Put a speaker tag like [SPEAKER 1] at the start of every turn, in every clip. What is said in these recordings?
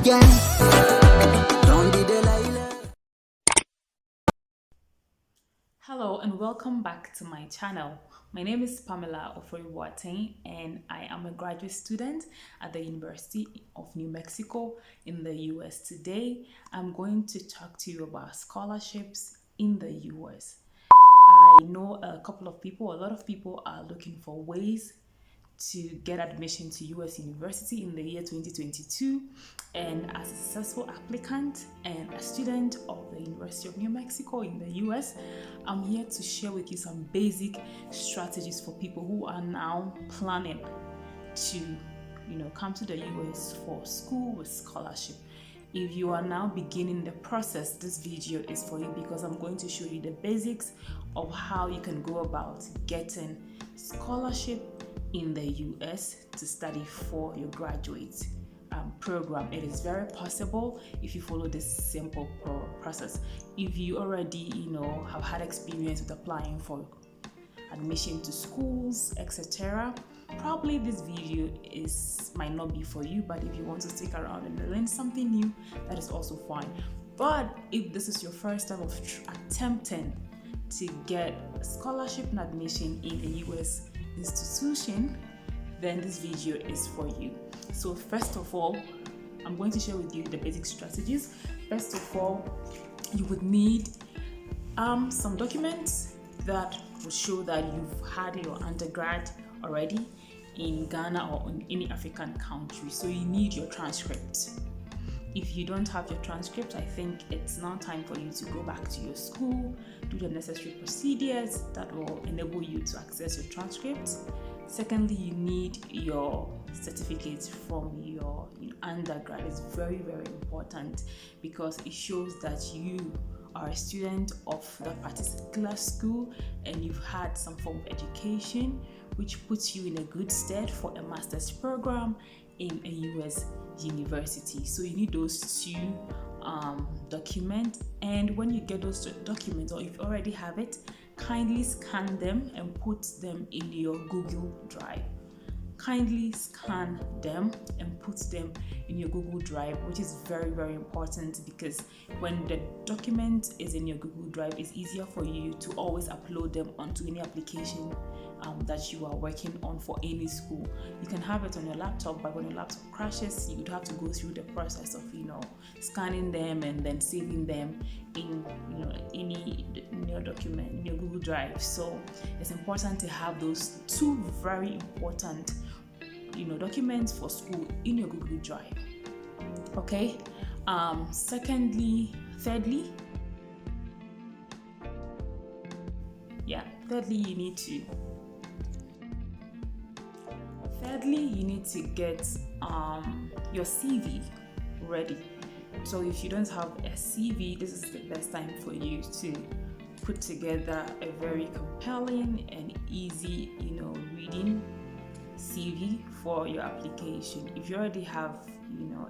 [SPEAKER 1] Yeah. Don't be Delilah.
[SPEAKER 2] Hello and welcome back to my channel. My name is Pamela Oforibuateng and I am a graduate student at the University of New Mexico in the US. Today, I'm going to talk to you about scholarships in the US. I know a lot of people are looking for ways to get admission to US University in the year 2022, and as a successful applicant and a student of the University of New Mexico in the US, I'm here to share with you some basic strategies for people who are now planning to come to the US for school with scholarship. If you are now beginning the process, this video is for you because I'm going to show you the basics of how you can go about getting scholarship in the US to study for your graduate program. It is very possible if you follow this simple process. If you already have had experience with applying for admission to schools, etc., probably this video might not be for you, but if you want to stick around and learn something new, that is also fine. But if this is your first time of attempting to get scholarship and admission in a US institution, then this video is for you. So first of all, I'm going to share with you the basic strategies. First of all, you would need some documents that will show that you've had your undergrad already in Ghana or in any African country. So you need your transcript. If you don't have your transcript, I think it's now time for you to go back to your school, do the necessary procedures that will enable you to access your transcript. Secondly, you need your certificate from your undergrad. It's very, very important because it shows that you are a student of that particular school and you've had some form of education, which puts you in a good stead for a master's program in a US university. So you need those two documents, and when you get those documents, or if you already have it, kindly scan them and put them in your Google Drive. Kindly scan them and put them in your Google Drive, which is very, very important because when the document is in your Google Drive, it's easier for you to always upload them onto any application that you are working on for any school. You can have it on your laptop, but when your laptop crashes, you would have to go through the process of scanning them and then saving them in your document in your Google Drive. So it's important to have those two very important documents for school in your Google Drive. Okay. Thirdly, you need to get your CV ready. So if you don't have a CV, this is the best time for you to put together a very compelling and easy, reading CV for your application. If you already have,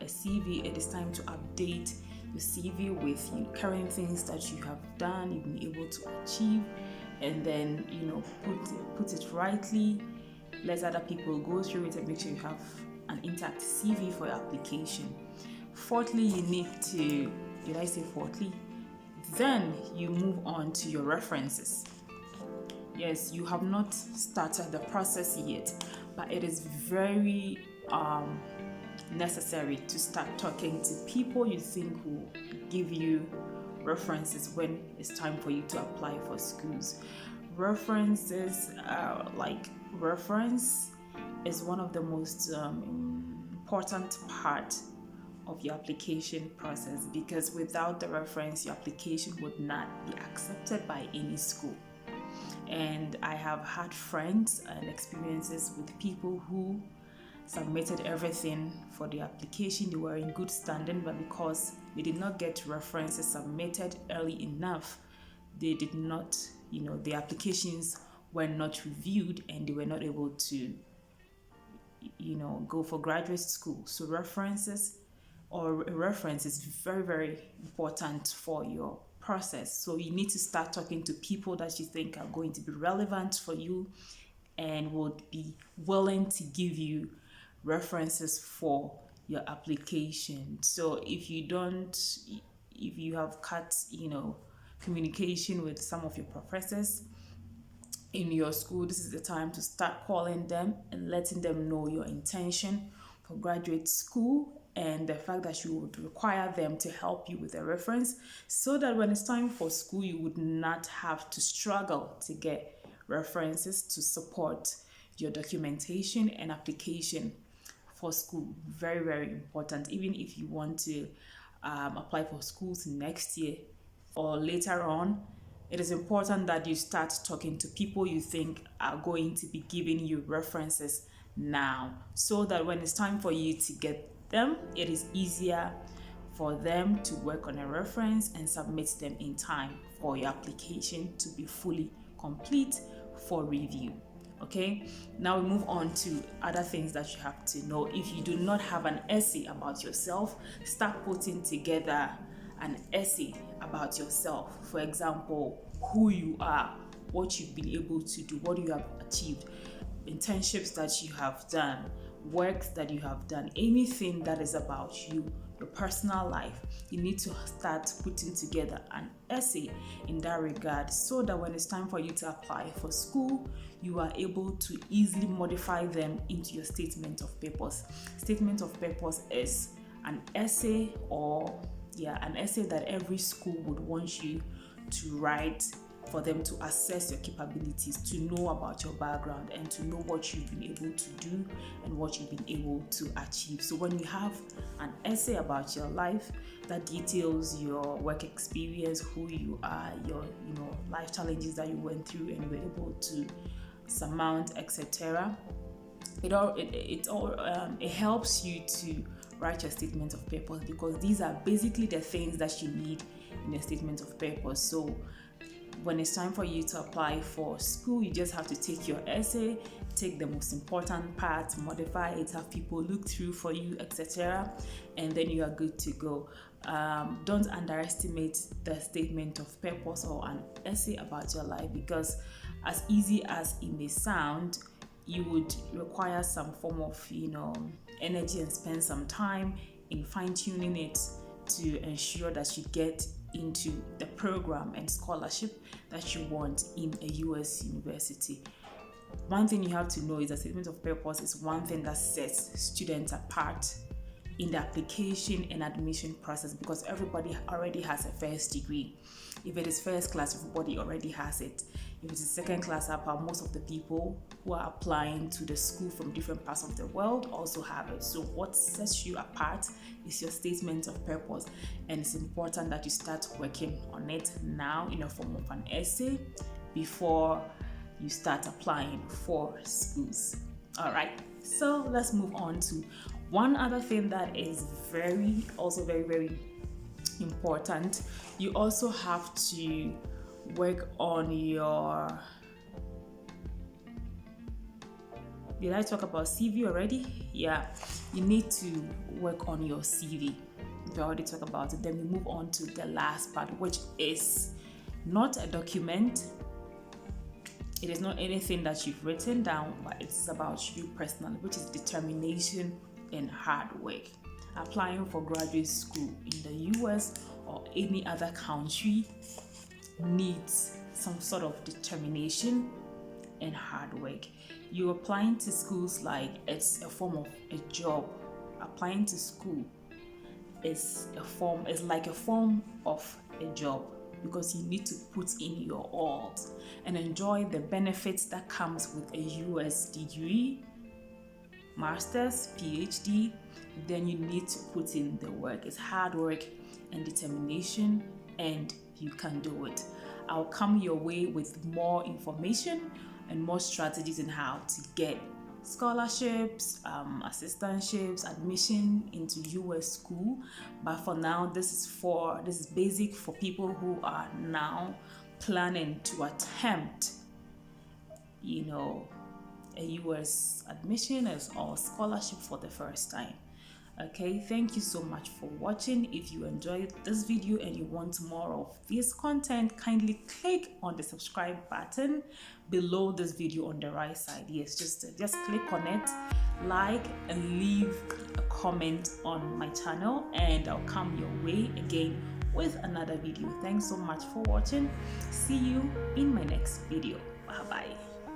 [SPEAKER 2] a CV, it is time to update your CV with current things that you have done, you've been able to achieve, and then put it rightly. Let other people go through it and make sure you have an intact CV for your application. Fourthly, you need to, then you move on to your references. Yes, you have not started the process yet, but it is very necessary to start talking to people you think will give you references when it's time for you to apply for schools. References reference is one of the most important part of your application process, because without the reference, your application would not be accepted by any school. And I have had friends and experiences with people who submitted everything for the application. They were in good standing, but because they did not get references submitted early enough, they did not, the applications were not reviewed and they were not able to, go for graduate school. So reference is very, very important for your process. So you need to start talking to people that you think are going to be relevant for you and would be willing to give you references for your application. So if you have cut, communication with some of your professors in your school, this is the time to start calling them and letting them know your intention for graduate school and the fact that you would require them to help you with a reference, so that when it's time for school, you would not have to struggle to get references to support your documentation and application for school. Very, very important. Even if you want to apply for schools next year or later on, it is important that you start talking to people you think are going to be giving you references now, so that when it's time for you to get them, it is easier for them to work on a reference and submit them in time for your application to be fully complete for review. Okay, now we move on to other things that you have to know. If you do not have an essay about yourself, start putting together an essay about yourself. For example, who you are, what you've been able to do, what you have achieved, internships that you have done, work that you have done, anything that is about you, your personal life. You need to start putting together an essay in that regard, so that when it's time for you to apply for school, you are able to easily modify them into your statement of purpose. Statement of purpose is an essay an essay that every school would want you to write for them to assess your capabilities, to know about your background, and to know what you've been able to do and what you've been able to achieve. So when you have an essay about your life that details your work experience, who you are, your life challenges that you went through and were able to surmount, etc., it helps you to write your statement of purpose, because these are basically the things that you need in a statement of purpose. So when it's time for you to apply for school, you just have to take your essay, take the most important parts, modify it, have people look through for you, etc., and then you are good to go. Don't underestimate the statement of purpose or an essay about your life, because as easy as it may sound, you would require some form of energy and spend some time in fine-tuning it to ensure that you get into the program and scholarship that you want in a US university. One thing you have to know is that statement of purpose is one thing that sets students apart in the application and admission process, because everybody already has a first degree. If it is first class, everybody already has it. If it is second class upper, most of the people who are applying to the school from different parts of the world also have it. So what sets you apart is your statement of purpose, and it's important that you start working on it now in a form of an essay before you start applying for schools. All right, so let's move on to one other thing that is very, very important. You also have to work on your... Did I talk about CV already? Yeah, you need to work on your CV. We already talked about it. Then we move on to the last part, which is not a document. It is not anything that you've written down, but it's about you personally, which is determination and hard work. Applying for graduate school in the US or any other country needs some sort of determination and hard work. You're applying to schools like it's a form of a job. Applying to school is like a form of a job, because you need to put in your all and enjoy the benefits that comes with a US degree, master's, PhD. Then you need to put in the work. It's hard work and determination, and you can do it. I'll come your way with more information and more strategies in how to get scholarships, assistantships, admission into US school. But for now, this is basic for people who are now planning to attempt, a US admission or scholarship for the first time. Okay, thank you so much for watching. If you enjoyed this video and you want more of this content, kindly click on the subscribe button below this video on the right side. Yes, just click on it. like and leave a comment on my channel, and I'll come your way again with another video. Thanks so much for watching. See you in my next video. Bye bye.